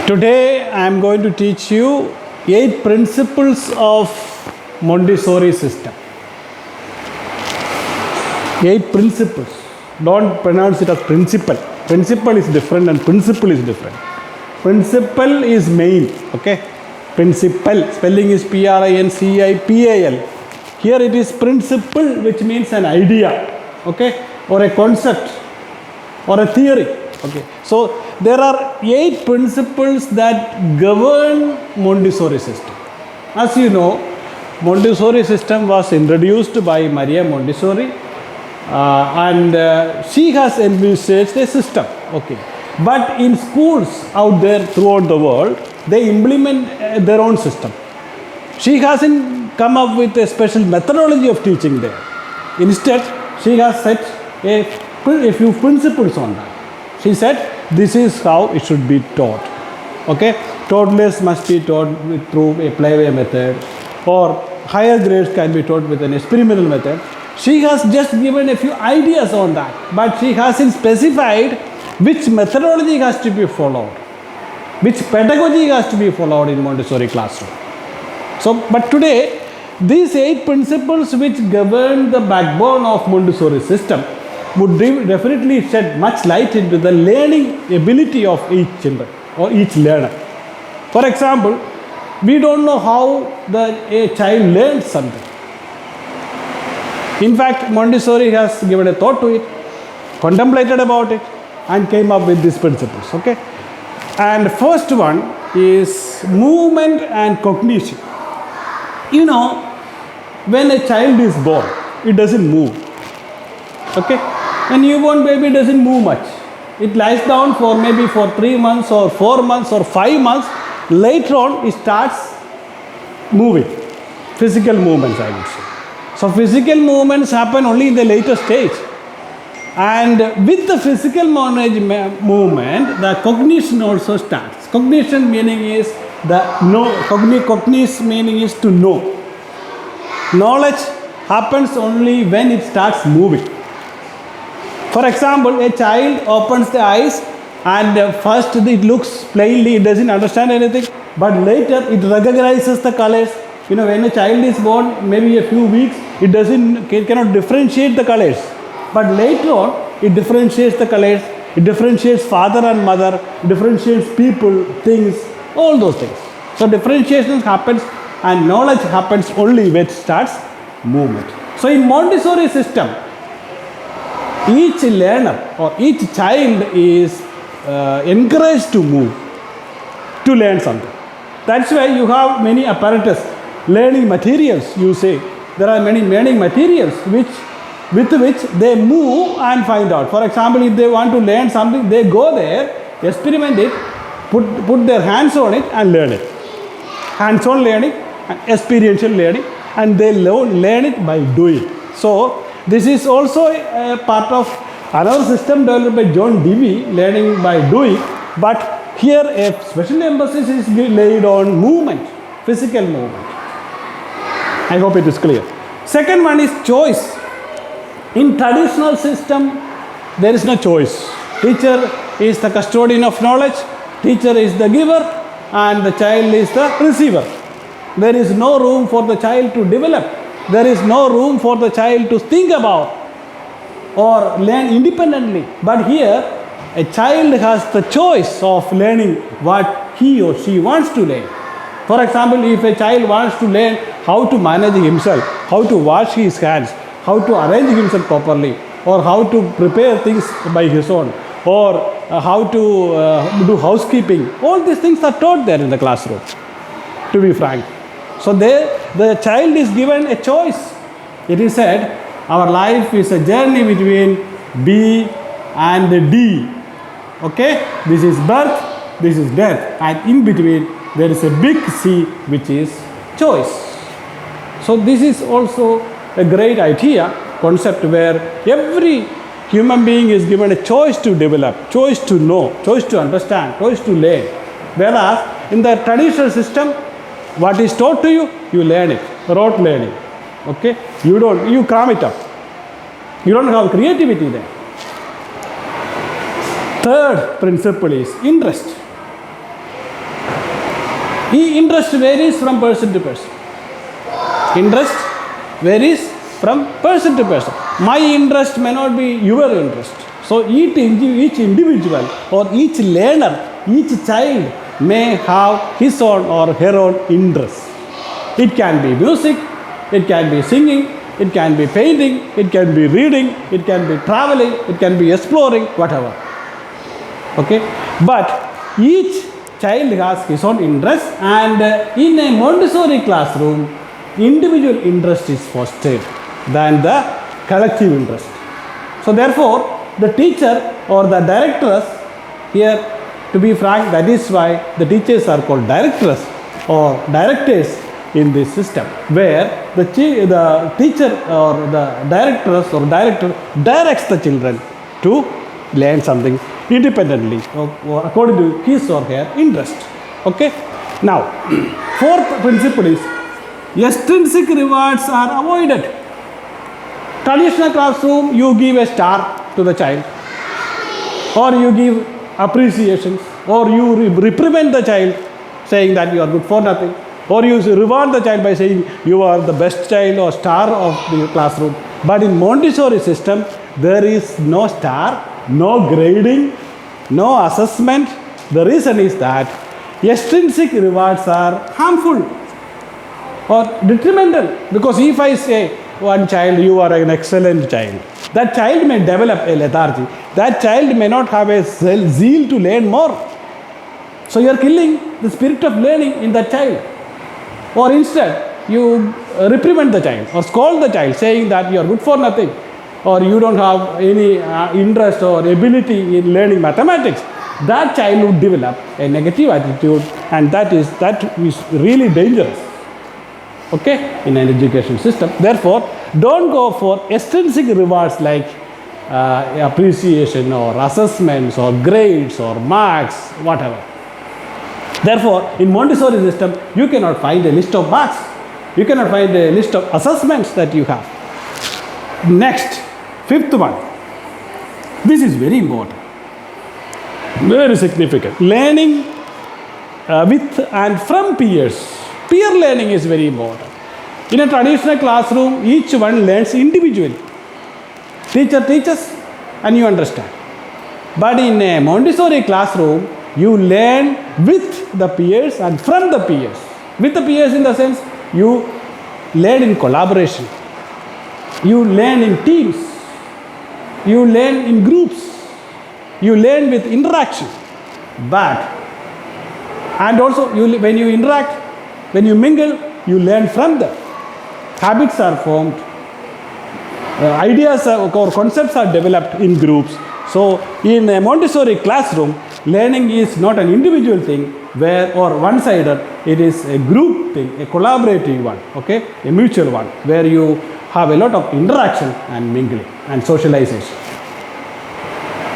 Today I am going to teach you 8 principles of Montessori system. 8 principles. Don't pronounce it as principle. Principle is different and principle is different. Principle is main. Okay. Principle. Spelling is Principal. Here it is principle, which means an idea. Okay. Or a concept. Or a theory. Okay. So there are 8 principles that govern Montessori system. As you know, Montessori system was introduced by Maria Montessori, and she has envisaged a system. Okay. But in schools out there throughout the world, they implement their own system. She hasn't come up with a special methodology of teaching there. Instead, she has set a few principles on that. She said, this is how it should be taught. Okay? Toddlers must be taught through a playway method, or higher grades can be taught with an experimental method. She has just given a few ideas on that, but she hasn't specified which methodology has to be followed, which pedagogy has to be followed in Montessori classroom. So, but today, these 8 principles which govern the backbone of Montessori system would definitely shed much light into the learning ability of each children or each learner. For example, we don't know how a child learns something. In fact, Montessori has given a thought to it, contemplated about it, and came up with these principles. Okay, and first one is movement and cognition. You know, when a child is born, it doesn't move. Okay, a newborn baby doesn't move much. It lies down for maybe for 3 months or 4 months or 5 months. Later on, it starts moving. Physical movements, I would say. So physical movements happen only in the later stage. And with the physical movement, the cognition also starts. Cognition meaning is cognition meaning is to know. Knowledge happens only when it starts moving. For example, a child opens the eyes and first it looks plainly, it doesn't understand anything, but later it recognizes the colors. You know, when a child is born, maybe a few weeks, it cannot differentiate the colors. But later on, it differentiates the colors, it differentiates father and mother, differentiates people, things, all those things. So differentiation happens and knowledge happens only when it starts movement. So in Montessori system, each learner or each child is encouraged to move, to learn something. That's why you have many apparatus, learning materials, you say. There are many learning materials with which they move and find out. For example, if they want to learn something, they go there, experiment it, put their hands on it and learn it. Hands-on learning and experiential learning, and they learn it by doing. So this is also a part of another system developed by John Dewey, learning by doing, but here a special emphasis is laid on movement, physical movement. I hope it is clear. Second one is choice. In traditional system, there is no choice. Teacher is the custodian of knowledge, teacher is the giver, and the child is the receiver. There is no room for the child to develop. There is no room for the child to think about or learn independently. But here, a child has the choice of learning what he or she wants to learn. For example, if a child wants to learn how to manage himself, how to wash his hands, how to arrange himself properly, or how to prepare things by his own, or how to do housekeeping, all these things are taught there in the classroom, to be frank. So the child is given a choice. It is said, our life is a journey between B and D. Okay? This is birth, this is death, and in between there is a big C, which is choice. So this is also a great idea, concept where every human being is given a choice to develop, choice to know, choice to understand, choice to learn. Whereas in the traditional system, what is taught to you, you learn it, rote learning. Okay? You cram it up. You don't have creativity there. Third principle is interest. Interest varies from person to person. Interest varies from person to person. My interest may not be your interest. So each individual or each learner, each child may have his own or her own interest. It can be music, it can be singing, it can be painting, it can be reading, it can be traveling, it can be exploring, whatever. Okay? But each child has his own interest, and in a Montessori classroom, individual interest is fostered than the collective interest. So therefore, the teacher or the directress here, to be frank, that is why the teachers are called directors or directors in this system, where the teacher or the directress or director directs the children to learn something independently or according to his or her interest. Okay. Now, fourth principle is extrinsic rewards are avoided. Traditional classroom, you give a star to the child, or you give appreciations, or you reprimand the child saying that you are good for nothing, or you reward the child by saying you are the best child or star of the classroom. But in Montessori system, there is no star, no grading, no assessment. The reason is that extrinsic rewards are harmful or detrimental, because if I say one child, you are an excellent child, that child may develop a lethargy, that child may not have a zeal to learn more. So you are killing the spirit of learning in that child. Or instead, you reprimand the child or scold the child saying that you are good for nothing, or you don't have any interest or ability in learning mathematics. That child would develop a negative attitude, and that is really dangerous. Okay, in an education system. Therefore, don't go for extrinsic rewards like appreciation or assessments or grades or marks, whatever. Therefore, in Montessori system, you cannot find a list of marks. You cannot find a list of assessments that you have. Next, fifth one. This is very important. Very significant. Learning with and from peers. Peer learning is very important. In a traditional classroom, each one learns individually. Teacher teaches and you understand. But in a Montessori classroom, you learn with the peers and from the peers. With the peers in the sense, you learn in collaboration. You learn in teams. You learn in groups. You learn with interaction. And also when you interact, when you mingle, you learn from them. Habits are formed. Ideas or concepts are developed in groups. So in a Montessori classroom, learning is not an individual thing or one-sided. It is a group thing, a collaborative one, okay, a mutual one, where you have a lot of interaction and mingling and socialization.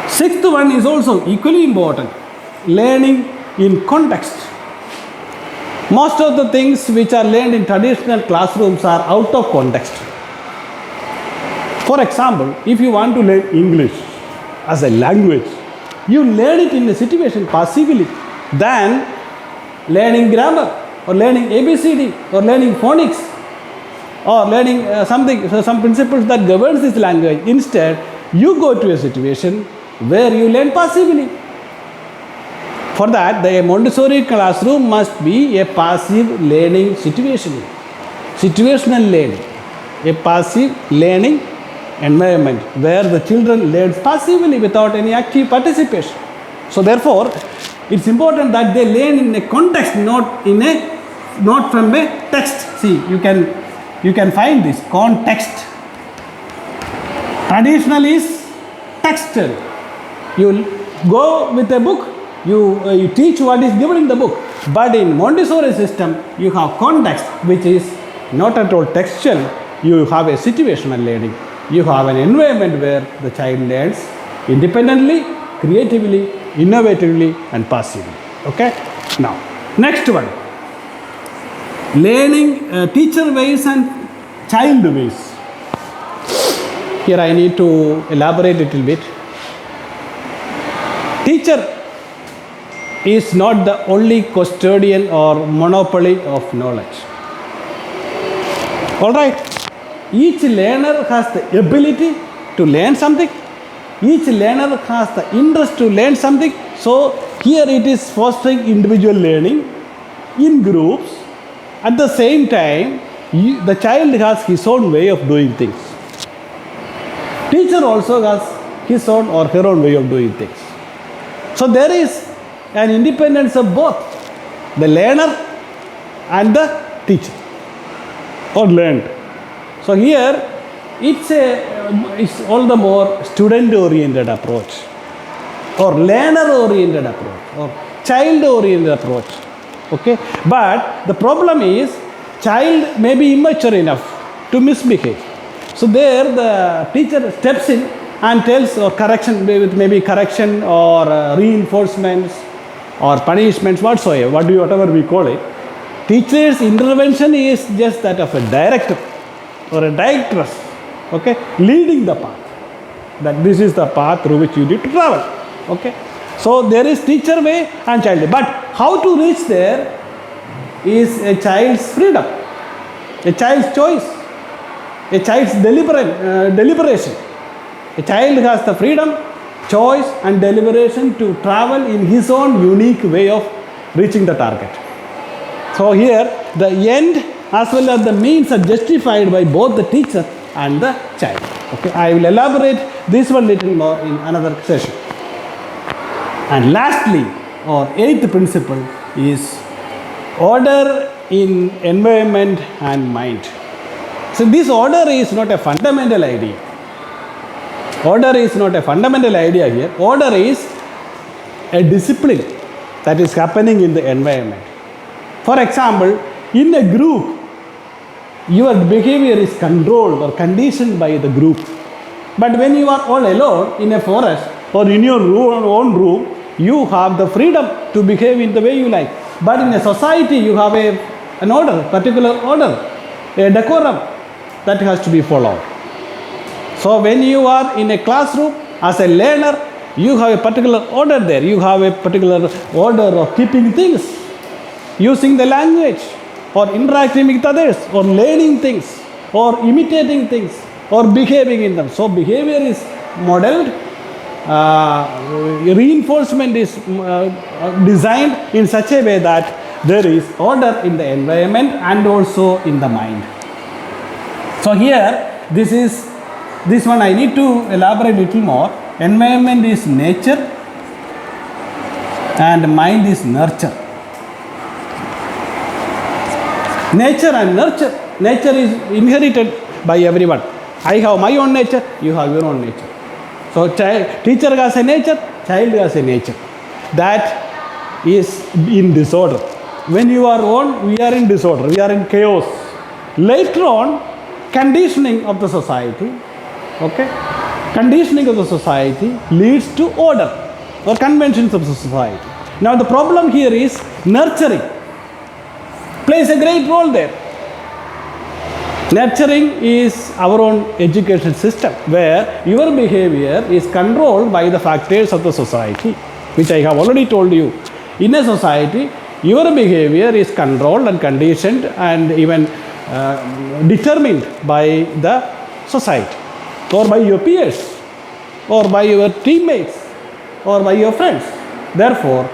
Sixth one is also equally important. Learning in context. Most of the things which are learned in traditional classrooms are out of context. For example, if you want to learn English as a language, you learn it in a situation passively than learning grammar or learning ABCD or learning phonics or learning some principles that governs this language. Instead, you go to a situation where you learn passively. For that, the Montessori classroom must be a passive learning situation, situational learning, a passive learning environment where the children learn passively without any active participation. So therefore, it's important that they learn in a context, not from a text. See, you can find this context. Traditional is textual. You go with a book. You teach what is given in the book. But in Montessori system, you have context, which is not at all textual. You have a situational learning. You have an environment where the child learns independently, creatively, innovatively, and passively. Okay? Now, next one. Learning teacher ways and child ways. Here I need to elaborate a little bit. Teacher is not the only custodian or monopoly of knowledge. All right. Each learner has the ability to learn something. Each learner has the interest to learn something. So here it is fostering individual learning in groups. At the same time, the child has his own way of doing things. Teacher also has his own or her own way of doing things. So there is an independence of both the learner and the teacher or learned. So here it's all the more student oriented approach or learner oriented approach or child oriented approach. Okay, but the problem is child may be immature enough to misbehave. So there the teacher steps in and tells or correction with maybe correction or reinforcements or punishments whatsoever, whatever we call it. Teacher's intervention is just that of a director or a directress, okay, leading the path. That this is the path through which you need to travel. Okay, so there is teacher way and child way. But how to reach there is a child's freedom, a child's choice, a child's deliberation. A child has the freedom, choice and deliberation to travel in his own unique way of reaching the target. So here the end as well as the means are justified by both the teacher and the child. Okay, I will elaborate this one little more in another session. And lastly, or eighth principle is order in environment and mind. So this order is not a fundamental idea. Order is not a fundamental idea here. Order is a discipline that is happening in the environment. For example, in a group, your behavior is controlled or conditioned by the group. But when you are all alone in a forest or in your own room, you have the freedom to behave in the way you like. But in a society, you have an order, particular order, a decorum that has to be followed. So when you are in a classroom as a learner, you have a particular order there. You have a particular order of keeping things, using the language, or interacting with others, or learning things, or imitating things, or behaving in them. So behavior is modeled, reinforcement is designed in such a way that there is order in the environment and also in the mind. So here, this one I need to elaborate a little more. Environment is nature and mind is nurture. Nature and nurture. Nature is inherited by everyone. I have my own nature, you have your own nature. So teacher has a nature, child has a nature. That is in disorder. When you are on, we are in disorder, we are in chaos. Later on, conditioning of the society, okay? Conditioning of the society leads to order or conventions of the society. Now the problem here is nurturing plays a great role there. Nurturing is our own education system where your behavior is controlled by the factors of the society, which I have already told you. In a society, your behavior is controlled and conditioned and even determined by the society or by your peers or by your teammates or by your friends. Therefore,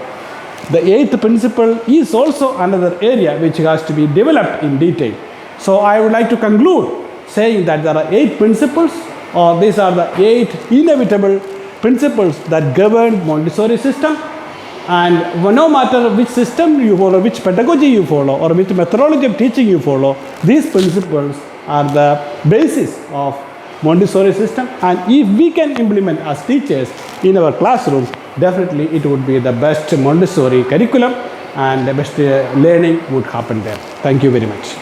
the eighth principle is also another area which has to be developed in detail. So I would like to conclude saying that there are 8 principles, or these are the 8 inevitable principles that govern Montessori system. And no matter which system you follow, which pedagogy you follow, or which methodology of teaching you follow, these principles are the basis of Montessori system. And if we can implement as teachers in our classrooms, definitely it would be the best Montessori curriculum and the best learning would happen there. Thank you very much.